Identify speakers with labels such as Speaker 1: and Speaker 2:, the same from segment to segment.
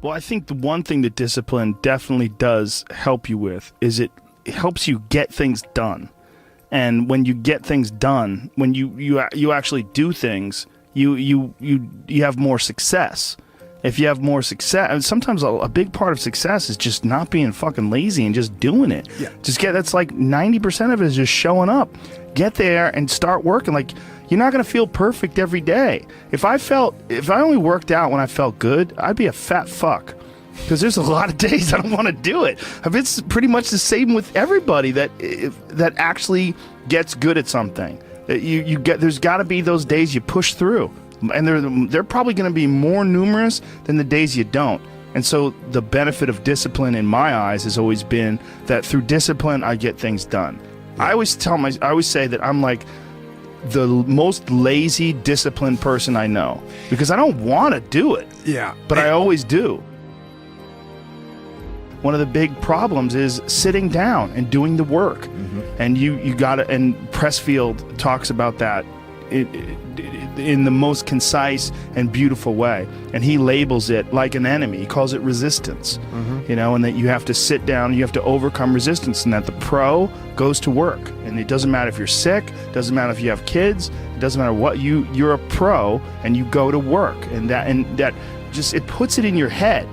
Speaker 1: Well, I think the one thing that discipline definitely does help you with is it helps you get things done. And when you get things done, when you actually do things, you have more success. If you have more success, and sometimes a big part of success is just not being fucking lazy and just doing it.
Speaker 2: Yeah.
Speaker 1: That's like 90% of it is just showing up. Get there and start working. Like, you're not going to feel perfect every day. If I only worked out when I felt good, I'd be a fat fuck. Because there's a lot of days I don't want to do it. It's pretty much the same with everybody that actually gets good at something. There's got to be those days you push through. And they're probably going to be more numerous than the days you don't. And so the benefit of discipline in my eyes has always been that through discipline, I get things done. Yeah. I always say that I'm like the most lazy, disciplined person I know because I don't want to do it.
Speaker 2: Yeah.
Speaker 1: But I always do. One of the big problems is sitting down and doing the work. Mm-hmm. And you got to, and Pressfield talks about that in the most concise and beautiful way, and he labels it like an enemy. He calls it resistance. Mm-hmm. And that you have to sit down, you have to overcome resistance, and that the pro goes to work. And it doesn't matter if you're sick, doesn't matter if you have kids, it doesn't matter what, you're a pro and you go to work, and that just, it puts it in your head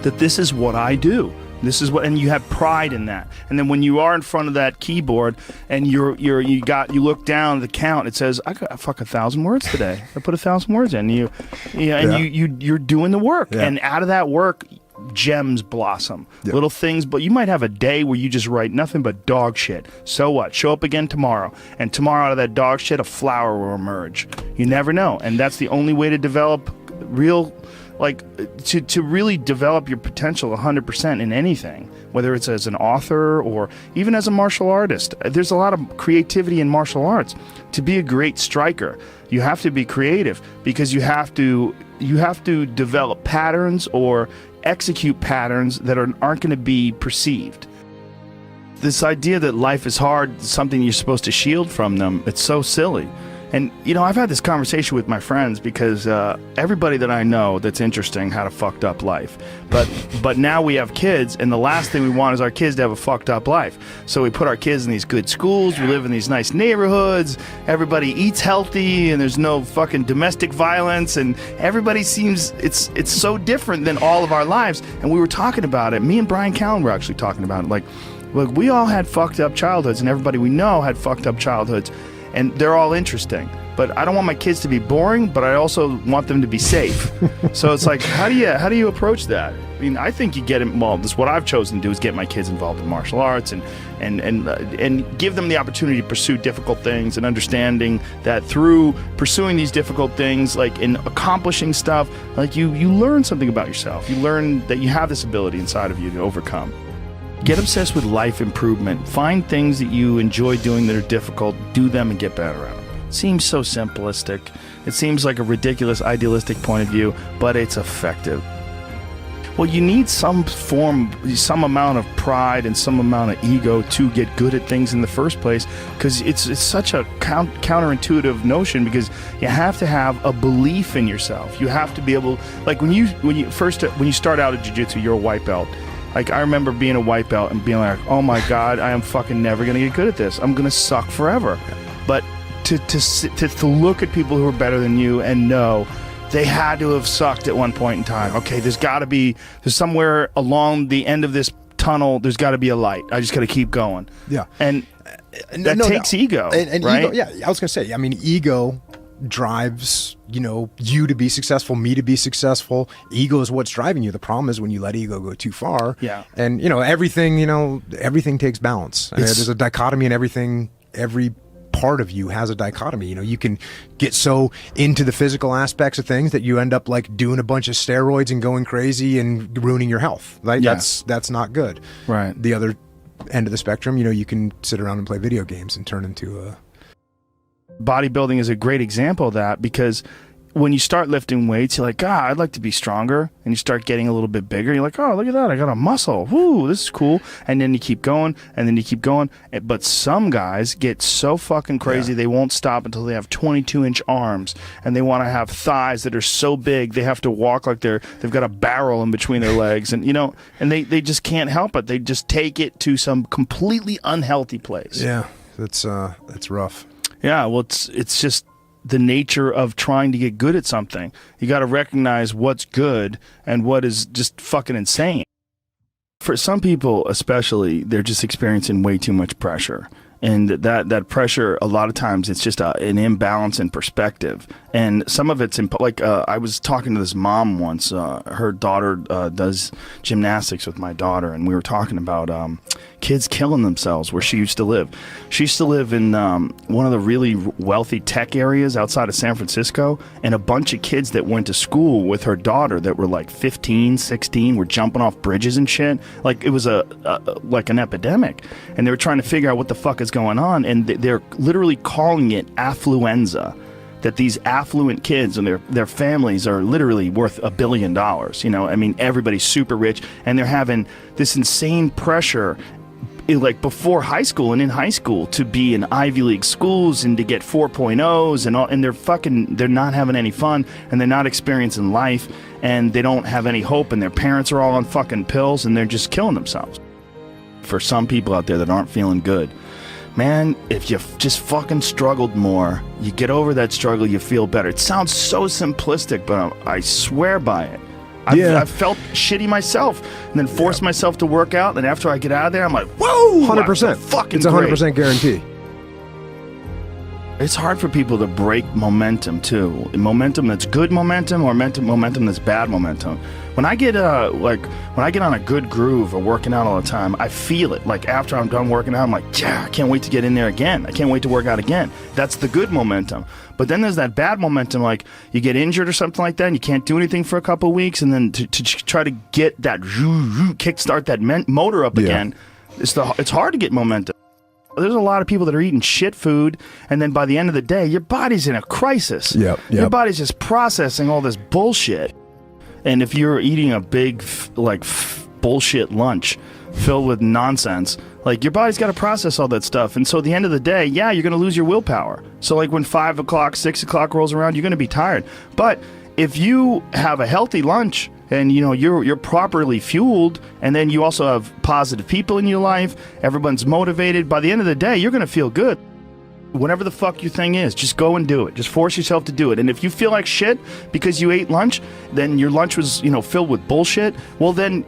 Speaker 1: that this is what I do. This is what, and you have pride in that. And then when you are in front of that keyboard and you look down at the count, it says, I got 1,000 words today. I put 1,000 words in. You're doing the work. Yeah. And out of that work, gems blossom. Yeah. Little things, but you might have a day where you just write nothing but dog shit. So what? Show up again tomorrow. And tomorrow out of that dog shit, a flower will emerge. You never know. And that's the only way to develop real, to really develop your potential 100% in anything, whether it's as an author or even as a martial artist. There's a lot of creativity in martial arts. To be a great striker, you have to be creative because you have to develop patterns or execute patterns that aren't going to be perceived. This idea that life is hard, something you're supposed to shield from them, it's so silly. And, I've had this conversation with my friends because everybody that I know that's interesting had a fucked up life. But now we have kids, and the last thing we want is our kids to have a fucked up life. So we put our kids in these good schools, we live in these nice neighborhoods, everybody eats healthy, and there's no fucking domestic violence, and everybody seems, it's so different than all of our lives. And we were talking about it. Me and Brian Callen were actually talking about it. Look, we all had fucked up childhoods, and everybody we know had fucked up childhoods. And they're all interesting, but I don't want my kids to be boring, but I also want them to be safe. So it's like, how do you approach that? I mean, I think you get involved. This is what I've chosen to do, is get my kids involved in martial arts and give them the opportunity to pursue difficult things, and understanding that through pursuing these difficult things, like in accomplishing stuff, like you learn something about yourself. You learn that you have this ability inside of you to overcome. Get obsessed with life improvement. Find things that you enjoy doing that are difficult. Do them and get better at them. It seems so simplistic. It seems like a ridiculous, idealistic point of view, but it's effective. Well, you need some amount of pride and some amount of ego to get good at things in the first place, because it's such a counterintuitive notion, because you have to have a belief in yourself. You have to be able, like when you start out at jiu-jitsu, you're a white belt. Like, I remember being a white belt and being like, oh my God, I am fucking never going to get good at this. I'm going to suck forever. But to look at people who are better than you and know they had to have sucked at one point in time. Okay, there's somewhere along the end of this tunnel, there's got to be a light. I just got to keep going. Yeah. And that takes ego,
Speaker 2: and
Speaker 1: right?
Speaker 2: Ego, yeah, I was going to say, I mean, ego drives you to be successful, me to be successful. Ego is what's driving you. The problem is when you let ego go too far. Yeah. And everything takes balance. There's a dichotomy in everything. Every part of you has a dichotomy. You can get so into the physical aspects of things that you end up like doing a bunch of steroids and going crazy and ruining your health. Right? Yeah. That's not good. Right. The other end of the spectrum, you can sit around and play video games and turn into a...
Speaker 1: Bodybuilding is a great example of that, because when you start lifting weights, you're like, God, I'd like to be stronger. And you start getting a little bit bigger. You're like, oh, look at that. I got a muscle. Woo, this is cool. And then you keep going, and then you keep going. But some guys get so fucking crazy, they won't stop until they have 22-inch arms. And they want to have thighs that are so big, they have to walk like they've got a barrel in between their legs. And, you know, and they just can't help it. They just take it to some completely unhealthy place.
Speaker 2: Yeah, that's rough.
Speaker 1: Yeah, well, it's just the nature of trying to get good at something. You got to recognize what's good and what is just fucking insane. For some people especially, they're just experiencing way too much pressure. And that pressure, a lot of times, it's just an imbalance in perspective. And some of it's, like, I was talking to this mom once. Her daughter does gymnastics with my daughter, and we were talking about kids killing themselves where she used to live. She used to live in one of the really wealthy tech areas outside of San Francisco, and a bunch of kids that went to school with her daughter that were like 15, 16 were jumping off bridges and shit. Like, it was like an epidemic. And they were trying to figure out what the fuck is going on, and they're literally calling it affluenza. That these affluent kids and their families are literally worth $1 billion. You know, I mean, everybody's super rich, and they're having this insane pressure, like before high school and in high school, to be in Ivy League schools and to get 4.0s and all, and they're not having any fun, and they're not experiencing life, and they don't have any hope, and their parents are all on fucking pills, and they're just killing themselves. For some people out there that aren't feeling good, man, if you just fucking struggled more, you get over that struggle, you feel better. It sounds so simplistic, but I swear by it. I've felt shitty myself, and then forced myself to work out, and after I get out of there, I'm like, whoa!
Speaker 2: 100%.
Speaker 1: Fucking
Speaker 2: it's 100%
Speaker 1: great.
Speaker 2: guarantee.
Speaker 1: It's hard for people to break momentum, too. Momentum that's good momentum, or momentum that's bad momentum. When I get on a good groove or working out all the time, I feel it. Like, after I'm done working out, I'm like, yeah, I can't wait to get in there again. I can't wait to work out again. That's the good momentum. But then there's that bad momentum, like you get injured or something like that, and you can't do anything for a couple of weeks, and then to try to get that kickstart that motor up again, it's hard to get momentum. There's a lot of people that are eating shit food, and then by the end of the day, your body's in a crisis.
Speaker 2: Yep.
Speaker 1: Your body's just processing all this bullshit. And if you're eating a big, bullshit lunch filled with nonsense, like, your body's got to process all that stuff. And so at the end of the day, yeah, you're going to lose your willpower. So, like, when 5 o'clock, 6 o'clock rolls around, you're going to be tired. But if you have a healthy lunch, and, you know, you're properly fueled, and then you also have positive people in your life, everyone's motivated, by the end of the day, you're going to feel good. Whatever the fuck your thing is, just go and do it. Just force yourself to do it. And if you feel like shit because you ate lunch, then your lunch was, you know, filled with bullshit, well then,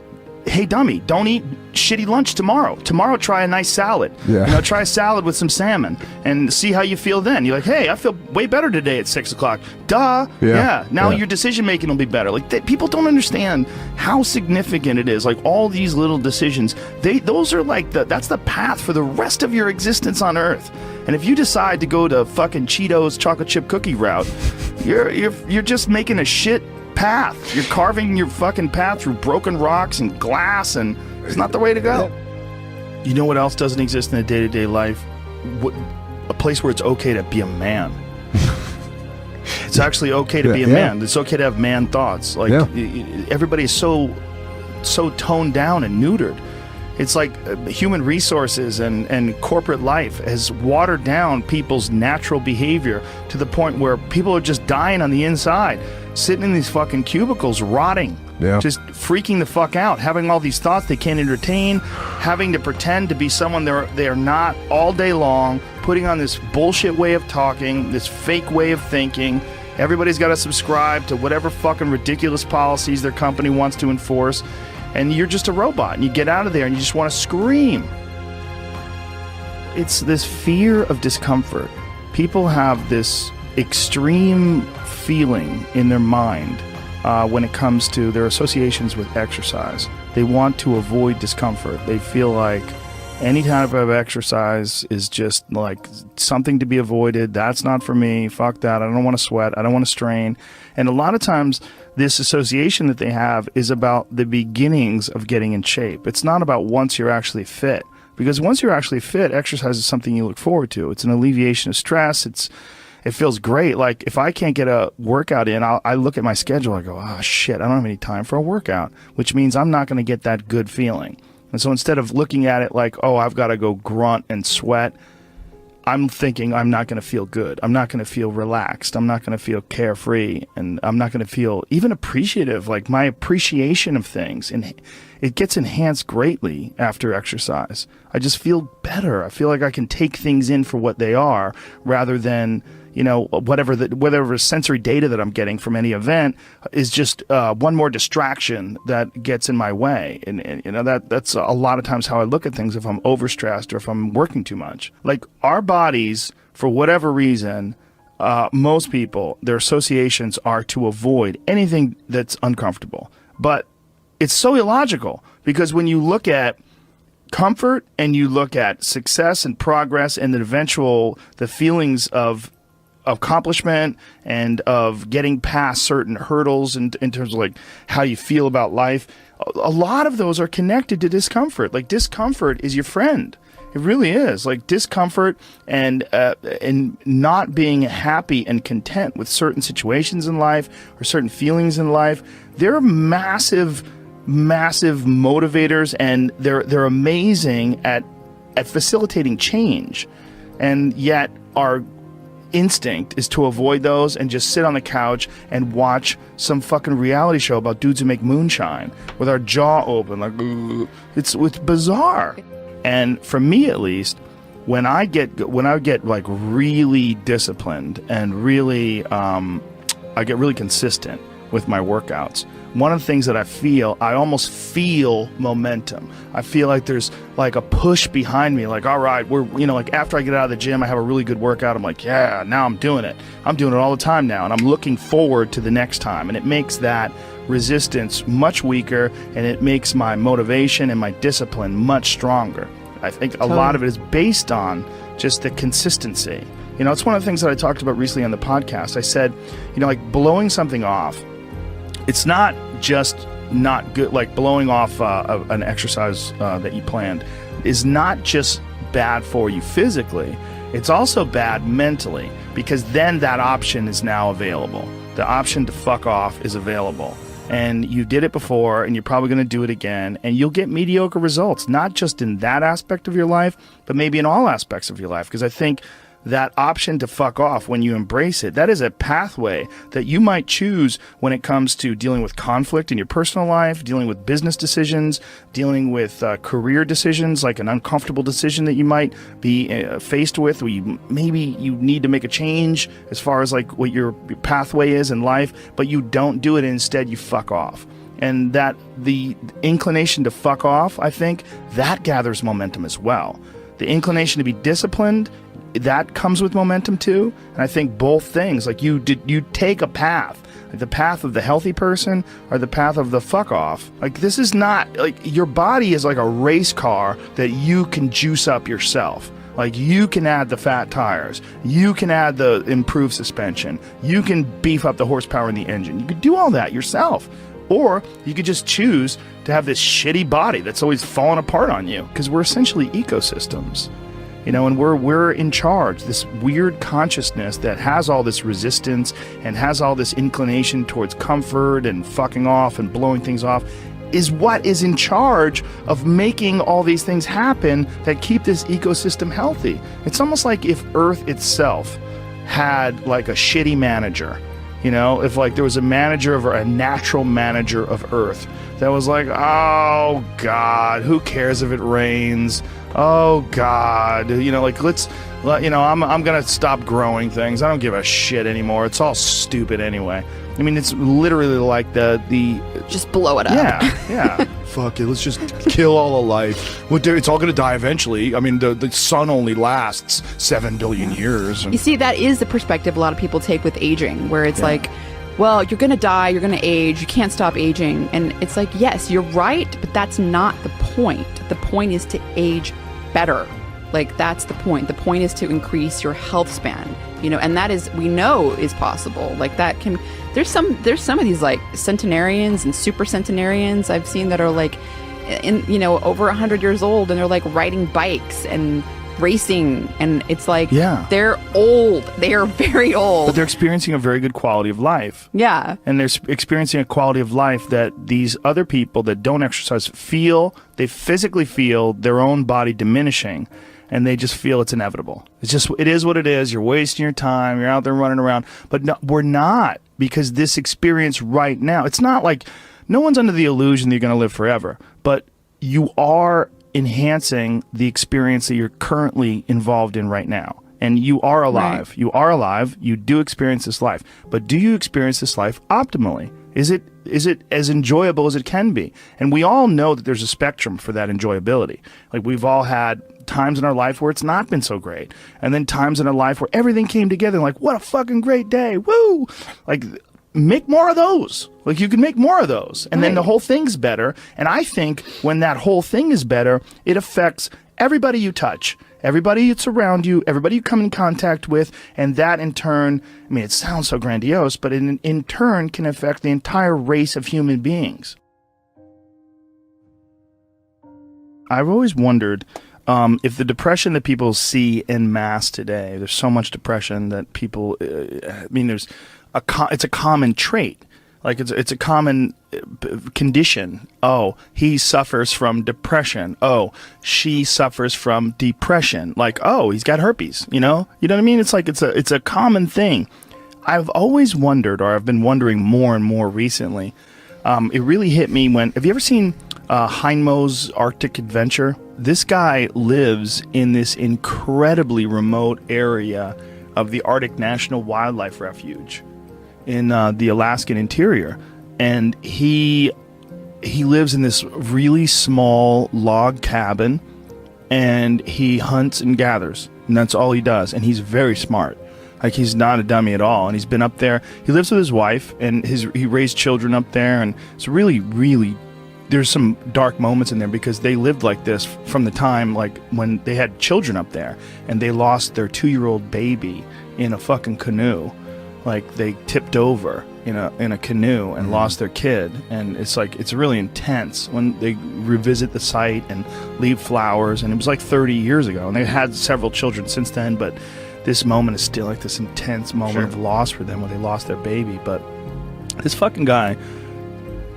Speaker 1: hey dummy, don't eat shitty lunch tomorrow. Tomorrow try a nice salad.
Speaker 2: Yeah.
Speaker 1: You know, try a salad with some salmon and see how you feel then. You're like, hey, I feel way better today at 6 o'clock. Duh. Yeah. Now your decision making will be better. Like, people don't understand how significant it is. Like, all these little decisions, those are like that's the path for the rest of your existence on Earth. And if you decide to go to fucking Cheetos chocolate chip cookie route, you're just making a shit path. You're carving your fucking path through broken rocks and glass, and it's not the way to go. You know what else doesn't exist in a day-to-day life? A place where it's okay to be a man. It's actually okay to be a man. It's okay to have man thoughts. Like, everybody is so toned down and neutered. It's like human resources and corporate life has watered down people's natural behavior to the point where people are just dying on the inside, sitting in these fucking cubicles, rotting, just freaking the fuck out, having all these thoughts they can't entertain, having to pretend to be someone they're not all day long, putting on this bullshit way of talking, this fake way of thinking. Everybody's got to subscribe to whatever fucking ridiculous policies their company wants to enforce. And you're just a robot, and you get out of there and you just want to scream. It's this fear of discomfort. People have this extreme feeling in their mind when it comes to their associations with exercise. They want to avoid discomfort. They feel like any type of exercise is just like something to be avoided. That's not for me. Fuck that. I don't want to sweat. I don't want to strain. And a lot of times, this association that they have is about the beginnings of getting in shape. It's not about once you're actually fit. Because once you're actually fit, exercise is something you look forward to. It's an alleviation of stress. it feels great. Like if I can't get a workout in, I look at my schedule. I go, oh shit, I don't have any time for a workout, which means I'm not going to get that good feeling. And so instead of looking at it like, oh, I've got to go grunt and sweat, I'm thinking I'm not going to feel good. I'm not going to feel relaxed. I'm not going to feel carefree. And I'm not going to feel even appreciative. Like my appreciation of things, and it gets enhanced greatly after exercise. I just feel better. I feel like I can take things in for what they are rather than, you know, whatever sensory data that I'm getting from any event is just one more distraction that gets in my way. And you know, that's a lot of times how I look at things if I'm overstressed or if I'm working too much. Like our bodies, for whatever reason, most people, their associations are to avoid anything that's uncomfortable. But it's so illogical, because when you look at comfort and you look at success and progress and the feelings of accomplishment and of getting past certain hurdles in terms of like how you feel about life, a lot of those are connected to discomfort. Like discomfort is your friend. It really is. Like discomfort and not being happy and content with certain situations in life or certain feelings in life, they're massive motivators, and they're amazing at facilitating change. And yet our instinct is to avoid those and just sit on the couch and watch some fucking reality show about dudes who make moonshine with our jaw open, like it's bizarre. And for me, at least, when I get like really disciplined and really I get really consistent with my workouts, one of the things that I almost feel momentum. I feel like there's like a push behind me, like, all right, like after I get out of the gym, I have a really good workout. I'm like, yeah, now I'm doing it. I'm doing it all the time now. And I'm looking forward to the next time. And it makes that resistance much weaker, and it makes my motivation and my discipline much stronger. I think a lot of it is based on just the consistency. You know, it's one of the things that I talked about recently on the podcast. I said, you know, like blowing something off, it's not just not good. Like blowing off an exercise that you planned is not just bad for you physically. It's also bad mentally, because then that option is now available. The option to fuck off is available. And you did it before, and you're probably going to do it again, and you'll get mediocre results, not just in that aspect of your life, but maybe in all aspects of your life. Because I think that option to fuck off, when you embrace it, that is a pathway that you might choose when it comes to dealing with conflict in your personal life, dealing with business decisions, dealing with career decisions, like an uncomfortable decision that you might be faced with, where maybe you need to make a change as far as like what your pathway is in life, but you don't do it, and instead you fuck off. And that the inclination to fuck off, I think, that gathers momentum as well. The inclination to be disciplined, that comes with momentum too. And I think both things, like you take a path, like the path of the healthy person or the path of the fuck off. Like this is not, like your body is like a race car that you can juice up yourself. Like you can add the fat tires, you can add the improved suspension, you can beef up the horsepower in the engine. You could do all that yourself. Or you could just choose to have this shitty body that's always falling apart on you, because we're essentially ecosystems. You know, and we're in charge. This weird consciousness that has all this resistance and has all this inclination towards comfort and fucking off and blowing things off is what is in charge of making all these things happen that keep this ecosystem healthy. It's almost like if Earth itself had like a shitty manager. You know, if like there was a natural manager of Earth that was like, oh God, who cares if it rains? Oh God, you know, like I'm gonna stop growing things. I don't give a shit anymore. It's all stupid anyway. I mean, it's literally like the
Speaker 3: just blow it up.
Speaker 1: Yeah. Fuck it. Let's just kill all of life. It's all gonna die eventually. I mean, the sun only lasts 7 billion years.
Speaker 3: You see, that is the perspective a lot of people take with aging, where it's like, well, you're going to die, you're going to age, you can't stop aging. And it's like, yes, you're right, but that's not the point. The point is to age better. Like, that's the point. The point is to increase your health span, you know, and that is, we know is possible. Like that can, there's some of these like centenarians and super centenarians I've seen that are like, over 100 years old, and they're like riding bikes, and racing, and it's like,
Speaker 1: yeah,
Speaker 3: they're old. They are very old.
Speaker 1: But they're experiencing a very good quality of life.
Speaker 3: Yeah.
Speaker 1: And they're experiencing a quality of life that these other people that don't exercise feel, they physically feel their own body diminishing, and they just feel it's inevitable. It is what it is. You're wasting your time. You're out there running around. But no, we're not, because this experience right now, it's not like, no one's under the illusion that you're going to live forever, but you are enhancing the experience that you're currently involved in right now. And you are alive. Right. You are alive. You do experience this life. But do you experience this life optimally? Is it as enjoyable as it can be? And we all know that there's a spectrum for that enjoyability. Like, we've all had times in our life where it's not been so great. And then times in our life where everything came together, like, what a fucking great day. Woo! Like, make more of those. Like, you can make more of those. And then the whole thing's better. And I think when that whole thing is better, it affects everybody you touch, everybody that's around you, everybody you come in contact with. And that in turn, I mean, it sounds so grandiose, but in turn can affect the entire race of human beings. I've always wondered if the depression that people see en masse today, there's so much depression that people, I mean, it's a common trait. Like, it's a common condition. Oh, he suffers from depression. Oh, she suffers from depression. Like, oh, he's got herpes, you know what I mean? It's like, it's a common thing. I've always wondered, or I've been wondering more and more recently. It really hit me when, have you ever seen Heinmo's Arctic Adventure? This guy lives in this incredibly remote area of the Arctic National Wildlife Refuge in the Alaskan interior, and he lives in this really small log cabin, and he hunts and gathers, and that's all he does. And he's very smart. Like, he's not a dummy at all. And he's been up there. He lives with his wife, and he raised children up there, and it's really, really, there's some dark moments in there, because they lived like this from the time, like, when they had children up there, and they lost their 2-year-old baby in a fucking canoe. Like, they tipped over in a canoe and lost their kid. And it's like, it's really intense when they revisit the site and leave flowers. And it was like 30 years ago, and they had several children since then, but this moment is still like this intense moment of loss for them when they lost their baby. But this fucking guy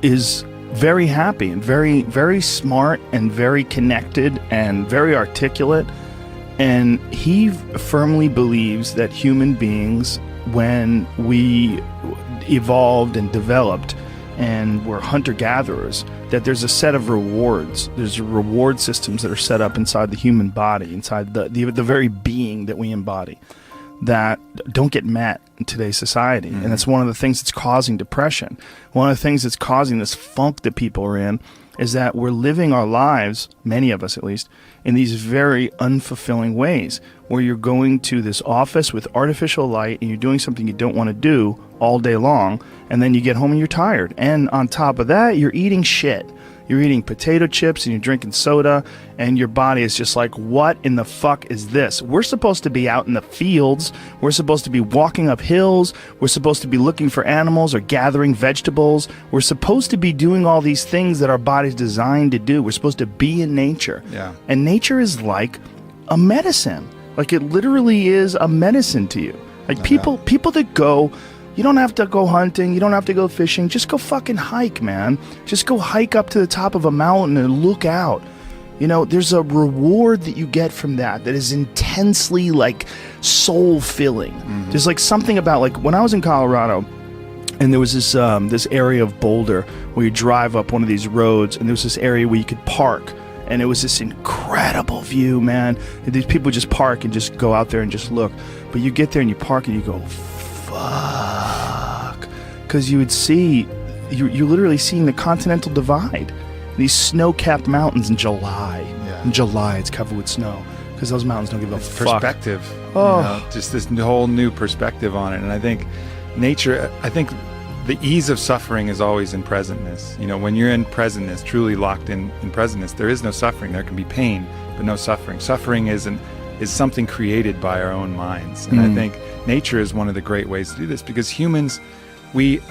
Speaker 1: is very happy and very, very smart and very connected and very articulate. And he firmly believes that human beings, when we evolved and developed and were hunter-gatherers, that there's a set of rewards. There's reward systems that are set up inside the human body, inside the very being that we embody, that don't get met in today's society. And that's one of the things that's causing depression. One of the things that's causing this funk that people are in is that we're living our lives, many of us at least, in these very unfulfilling ways, where you're going to this office with artificial light and you're doing something you don't want to do all day long, and then you get home and you're tired. And on top of that, you're eating shit. You're eating potato chips and you're drinking soda, and your body is just like, what in the fuck is this? We're supposed to be out in the fields. We're supposed to be walking up hills. We're supposed to be looking for animals or gathering vegetables. We're supposed to be doing all these things that our body's designed to do. We're supposed to be in nature. Yeah. And nature is like a medicine. Like, it literally is a medicine to you. Like, people that go, you don't have to go hunting, you don't have to go fishing, just go fucking hike, man. Just go hike up to the top of a mountain and look out. You know, there's a reward that you get from that is intensely, like, soul-filling. There's, like, something about, like, when I was in Colorado, and there was this area of Boulder where you drive up one of these roads, and there was this area where you could park. And it was this incredible view, man. And these people just park and just go out there and just look. But you get there and you park and you go, fuck. Because you would see, you're literally seeing the Continental Divide. These snow-capped mountains in July. Yeah. In July, it's covered with snow. Because those mountains don't give a fuck.
Speaker 4: Perspective. Oh. You know, just this whole new perspective on it. And I think nature, the ease of suffering is always in presentness. You know, when you're in presentness, truly locked in presentness, there is no suffering. There can be pain, but no suffering. Suffering is something created by our own minds. And I think nature is one of the great ways to do this, because humans, we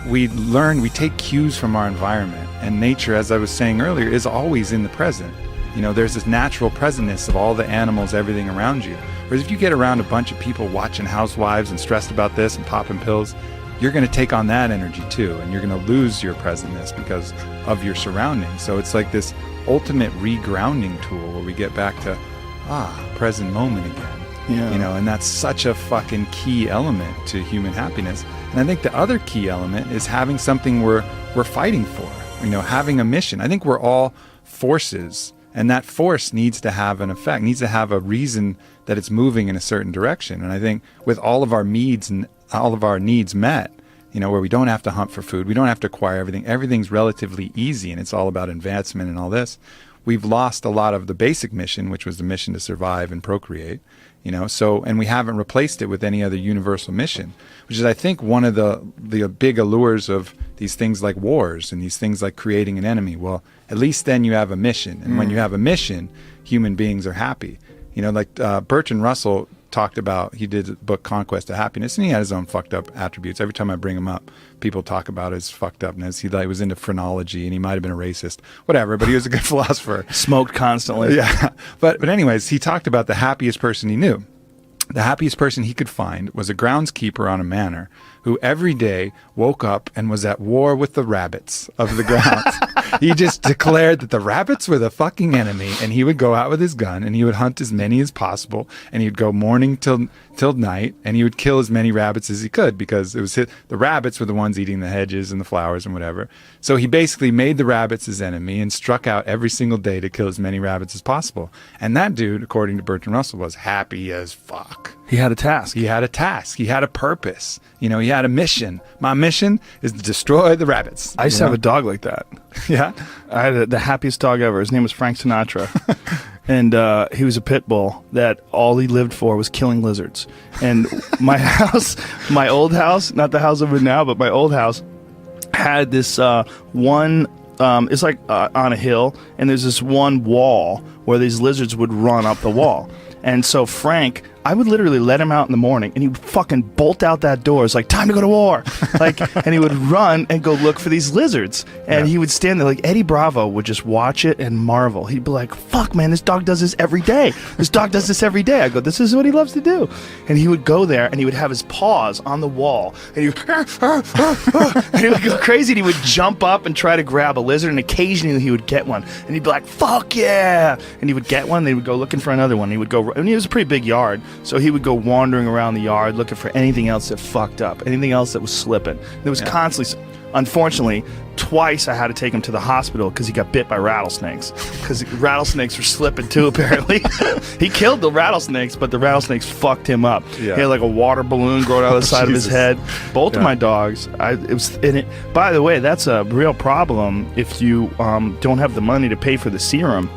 Speaker 4: take cues from our environment. And nature, as I was saying earlier, is always in the present. You know, there's this natural presentness of all the animals, everything around you. Whereas if you get around a bunch of people watching Housewives and stressed about this and popping pills, you're going to take on that energy too, and you're going to lose your presentness because of your surroundings. So it's like this ultimate regrounding tool where we get back to present moment again.
Speaker 1: Yeah.
Speaker 4: You know, and that's such a fucking key element to human happiness. And I think the other key element is having something we're fighting for, you know, having a mission. I think we're all forces, and that force needs to have an effect, needs to have a reason that it's moving in a certain direction. And I think with all of our needs and all of our needs met, you know, where we don't have to hunt for food, we don't have to acquire everything, everything's relatively easy and it's all about advancement and all this, we've lost a lot of the basic mission, which was the mission to survive and procreate, you know, so, and we haven't replaced it with any other universal mission, which is, I think, one of the big allures of these things like wars and these things like creating an enemy. Well, at least then you have a mission. And when you have a mission, human beings are happy. You know, like Bertrand Russell talked about, he did a book, Conquest of Happiness, and he had his own fucked up attributes. Every time I bring him up, people talk about his fucked upness. He was into phrenology, and he might have been a racist, whatever, but he was a good philosopher.
Speaker 1: Smoked constantly.
Speaker 4: Yeah. But anyways, he talked about the happiest person he knew. The happiest person he could find was a groundskeeper on a manor who every day woke up and was at war with the rabbits of the grounds. He just declared that the rabbits were the fucking enemy, and he would go out with his gun and he would hunt as many as possible, and he'd go morning till night, and he would kill as many rabbits as he could, because it was the rabbits were the ones eating the hedges and the flowers and whatever. So he basically made the rabbits his enemy and struck out every single day to kill as many rabbits as possible. And that dude, according to Bertrand Russell, was happy as fuck.
Speaker 1: He had a task.
Speaker 4: He had a task. He had a purpose. You know, he had a mission. My mission is to destroy the rabbits.
Speaker 1: I used to have a dog like that.
Speaker 4: Yeah?
Speaker 1: I had the happiest dog ever. His name was Frank Sinatra. And he was a pit bull that all he lived for was killing lizards. And my house, my old house, not the house I'm in now, but my old house, had this one, it's like on a hill, and there's this one wall where these lizards would run up the wall. And so Frank, I would literally let him out in the morning, and he would fucking bolt out that door. It's like, time to go to war. Like, and he would run and go look for these lizards. And he would stand there, like Eddie Bravo would just watch it and marvel. He'd be like, fuck, man, this dog does this every day. This dog does this every day. I go, this is what he loves to do. And he would go there, and he would have his paws on the wall. And he would, and he would go crazy, and he would jump up and try to grab a lizard, and occasionally he would get one. And he'd be like, fuck yeah. And he would get one, and he would go looking for another one. He would go, and he was a pretty big yard. So he would go wandering around the yard looking for anything else that fucked up, anything else that was slipping. There was constantly, unfortunately, twice I had to take him to the hospital because he got bit by rattlesnakes. Because rattlesnakes were slipping too, apparently. He killed the rattlesnakes, but the rattlesnakes fucked him up. Yeah. He had like a water balloon growing out of the side of his head. Both of my dogs. By the way, that's a real problem if you don't have the money to pay for the serum.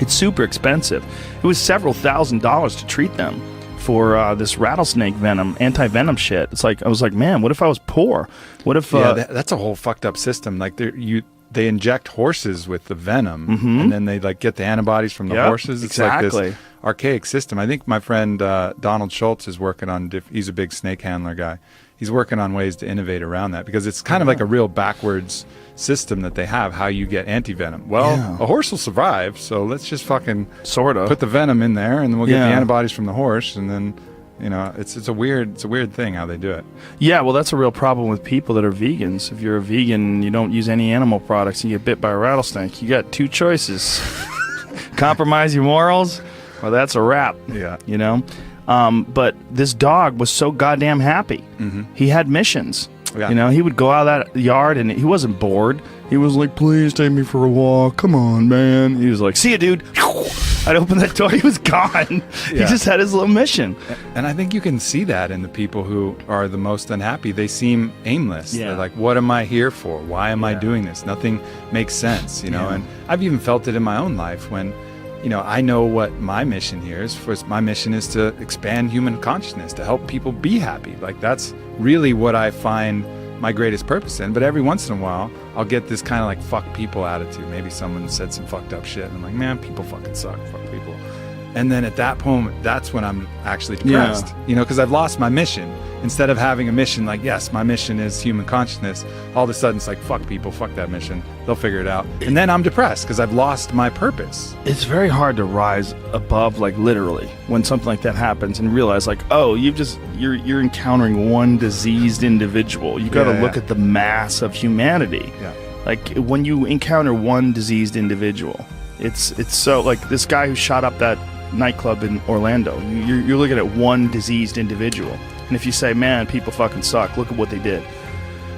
Speaker 1: It's super expensive. It was several $1,000s to treat them for this rattlesnake venom, anti-venom shit. It's like, I was like, man, what if I was poor? What if...
Speaker 4: that's a whole fucked up system. Like, they inject horses with the venom, and then they like get the antibodies from the horses. It's like this archaic system. I think my friend Donald Schultz is working on, he's a big snake handler guy. He's working on ways to innovate around that, because it's kind of like a real backwards system that they have, how you get anti-venom. Well, a horse will survive, so let's just fucking put the venom in there, and then we'll get the antibodies from the horse, and then, you know, it's a weird thing how they do it.
Speaker 1: Yeah, well, that's a real problem with people that are vegans. If you're a vegan and you don't use any animal products and you get bit by a rattlesnake, you got two choices. Compromise your morals, or that's a wrap.
Speaker 4: Yeah.
Speaker 1: You know? But this dog was so goddamn happy. He had missions. Yeah. You know, he would go out of that yard and he wasn't bored. He was like, please take me for a walk. Come on, man. He was like, see ya, dude. I'd open that door. He was gone. He just had his little mission.
Speaker 4: And I think you can see that in the people who are the most unhappy. They seem aimless.
Speaker 1: Yeah.
Speaker 4: They're like, what am I here for? Why am I doing this? Nothing makes sense, you know? And I've even felt it in my own life when, you know, I know what my mission here is. My mission is to expand human consciousness, to help people be happy. Like, that's really what I find my greatest purpose in. But every once in a while, I'll get this kind of like fuck people attitude. Maybe someone said some fucked up shit, and I'm like, man, people fucking suck. Fuck people. And then at that moment, that's when I'm actually depressed, you know, because I've lost my mission. Instead of having a mission like, yes, my mission is human consciousness, all of a sudden it's like, fuck people, fuck that mission. They'll figure it out. And then I'm depressed because I've lost my purpose.
Speaker 1: It's very hard to rise above, like literally, when something like that happens and realize like, oh, you're encountering one diseased individual. You got to look at the mass of humanity.
Speaker 4: Yeah.
Speaker 1: Like when you encounter one diseased individual, it's so like this guy who shot up that nightclub in Orlando. You're looking at one diseased individual. And if you say, man, people fucking suck, look at what they did.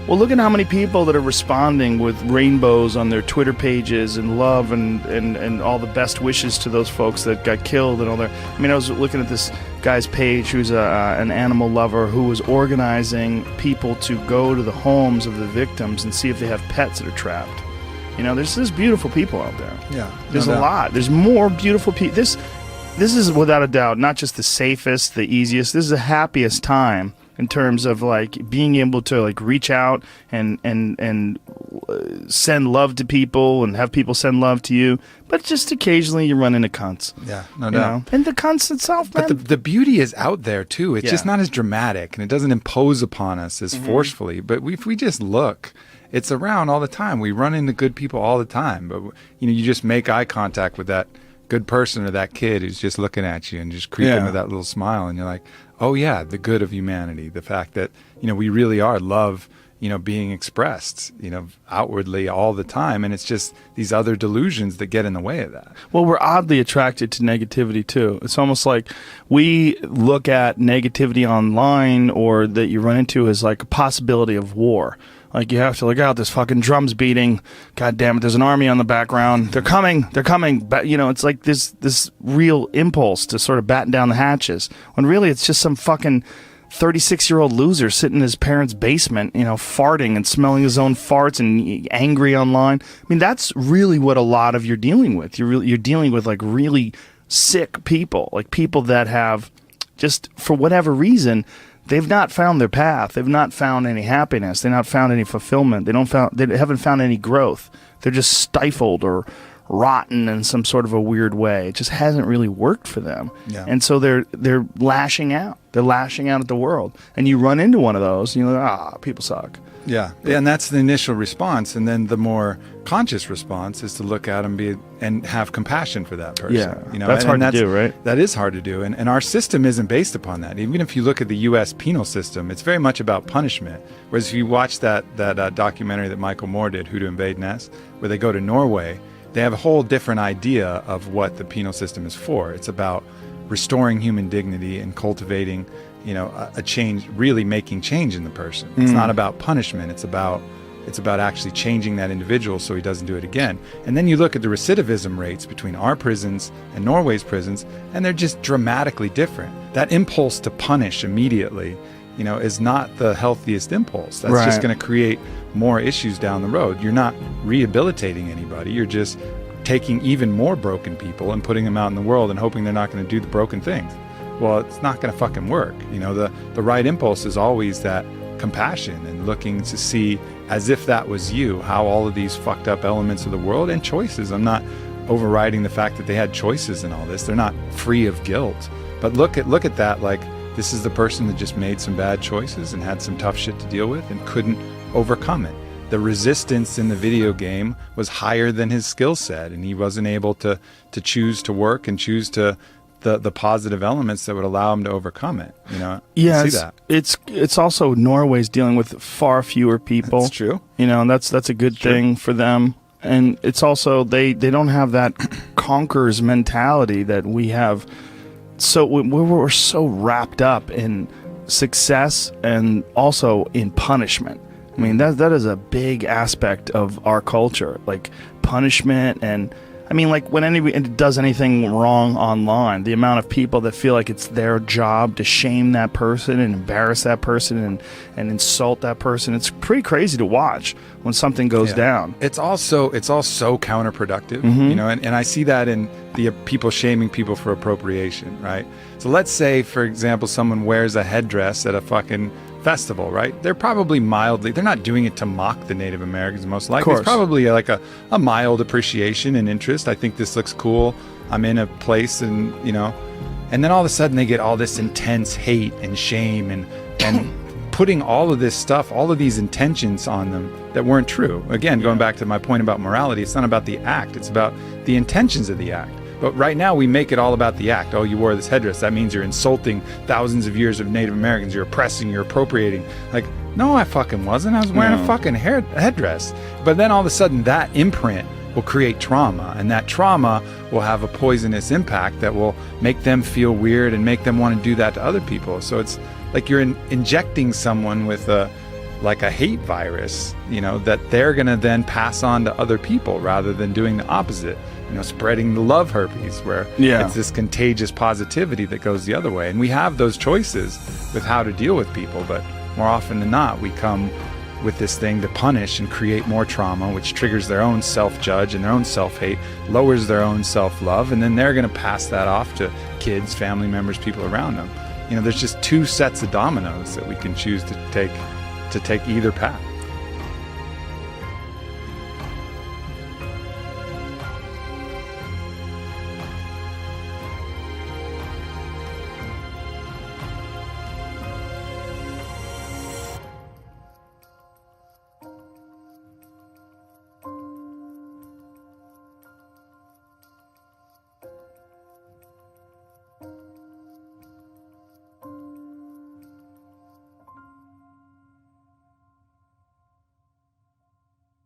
Speaker 1: Well, look at how many people that are responding with rainbows on their Twitter pages and love and all the best wishes to those folks that got killed and all their... I mean, I was looking at this guy's page who's an animal lover who was organizing people to go to the homes of the victims and see if they have pets that are trapped. You know, there's beautiful people out there.
Speaker 2: Yeah.
Speaker 1: There's a lot. There's more beautiful people. This is without a doubt not just the safest, the easiest. This is the happiest time in terms of like being able to like reach out and send love to people and have people send love to you. But just occasionally you run into cunts.
Speaker 4: Yeah, no doubt.
Speaker 1: And the cunts itself, man.
Speaker 4: But the beauty is out there too. It's just not as dramatic and it doesn't impose upon us as forcefully. But if we just look, it's around all the time. We run into good people all the time. But you know, you just make eye contact with that good person or that kid who's just looking at you and just creeping with that little smile, and you're like, oh yeah, the good of humanity, the fact that, you know, we really are love, you know, being expressed, you know, outwardly all the time, and it's just these other delusions that get in the way of that.
Speaker 1: Well, we're oddly attracted to negativity too. It's almost like we look at negativity online or that you run into as like a possibility of war. Like, you have to look out, this fucking drum's beating. God damn it, there's an army on the background. They're coming. But, you know, it's like this real impulse to sort of batten down the hatches. When really it's just some fucking 36-year-old loser sitting in his parents' basement, you know, farting and smelling his own farts and angry online. I mean, that's really what a lot of you're dealing with. You're dealing with, like, really sick people. Like, people that have just, for whatever reason... They've not found their path. They've not found any happiness. They've not found any fulfillment. They haven't found any growth. They're just stifled or rotten in some sort of a weird way. It just hasn't really worked for them. Yeah. And so they're lashing out. They're lashing out at the world. And you run into one of those, and you're like, people suck.
Speaker 4: Yeah, and that's the initial response, and then the more conscious response is to look at them and have compassion for that person.
Speaker 1: Yeah,
Speaker 4: you know,
Speaker 1: that's hard to do, right?
Speaker 4: That is hard to do, and our system isn't based upon that. Even if you look at the U.S. penal system, it's very much about punishment. Whereas if you watch that documentary that Michael Moore did, Who to Invade Nest, where they go to Norway, they have a whole different idea of what the penal system is for. It's about restoring human dignity and cultivating, you know, a change, really making change in the person. It's not about punishment. It's about actually changing that individual so he doesn't do it again. And then you look at the recidivism rates between our prisons and Norway's prisons, and they're just dramatically different. That impulse to punish immediately, you know, is not the healthiest impulse. That's just going to create more issues down the road. You're not rehabilitating anybody. You're just taking even more broken people and putting them out in the world and hoping they're not going to do the broken things. Well, it's not going to fucking work. You know, the right impulse is always that compassion and looking to see, as if that was you, how all of these fucked up elements of the world and choices. I'm not overriding the fact that they had choices in all this. They're not free of guilt. But look at that like this is the person that just made some bad choices and had some tough shit to deal with and couldn't overcome it. The resistance in the video game was higher than his skill set, and he wasn't able to choose to work and choose to the positive elements that would allow him to overcome it. You know,
Speaker 1: yeah,
Speaker 4: see that.
Speaker 1: It's also Norway's dealing with far fewer people.
Speaker 4: That's true.
Speaker 1: You know, and that's a good thing for them. And it's also they don't have that conquerors mentality that we have. So we're so wrapped up in success and also in punishment. I mean, that is a big aspect of our culture, like punishment. And I mean, like when anybody does anything wrong online, the amount of people that feel like it's their job to shame that person and embarrass that person and insult that person, it's pretty crazy to watch when something goes down.
Speaker 4: It's all so counterproductive, you know, and I see that in the people shaming people for appropriation, right? So let's say, for example, someone wears a headdress at a fucking festival, right? They're probably they're not doing it to mock the Native Americans, most likely. It's probably like a mild appreciation and interest. I think this looks cool. I'm in a place and, you know, and then all of a sudden they get all this intense hate and shame and putting all of this stuff, all of these intentions on them that weren't true. Again, going back to my point about morality, it's not about the act, it's about the intentions of the act. But right now we make it all about the act. Oh, you wore this headdress, that means you're insulting thousands of years of Native Americans, you're oppressing, you're appropriating. Like, no, I fucking wasn't. I was wearing a fucking headdress. But then all of a sudden that imprint will create trauma, and that trauma will have a poisonous impact that will make them feel weird and make them want to do that to other people. So it's like you're injecting someone with a hate virus, you know, that they're going to then pass on to other people rather than doing the opposite, you know, spreading the love herpes, where it's this contagious positivity that goes the other way. And we have those choices with how to deal with people, but more often than not, we come with this thing to punish and create more trauma, which triggers their own self-judge and their own self-hate, lowers their own self-love, and then they're going to pass that off to kids, family members, people around them. You know, there's just two sets of dominoes that we can choose to take either path.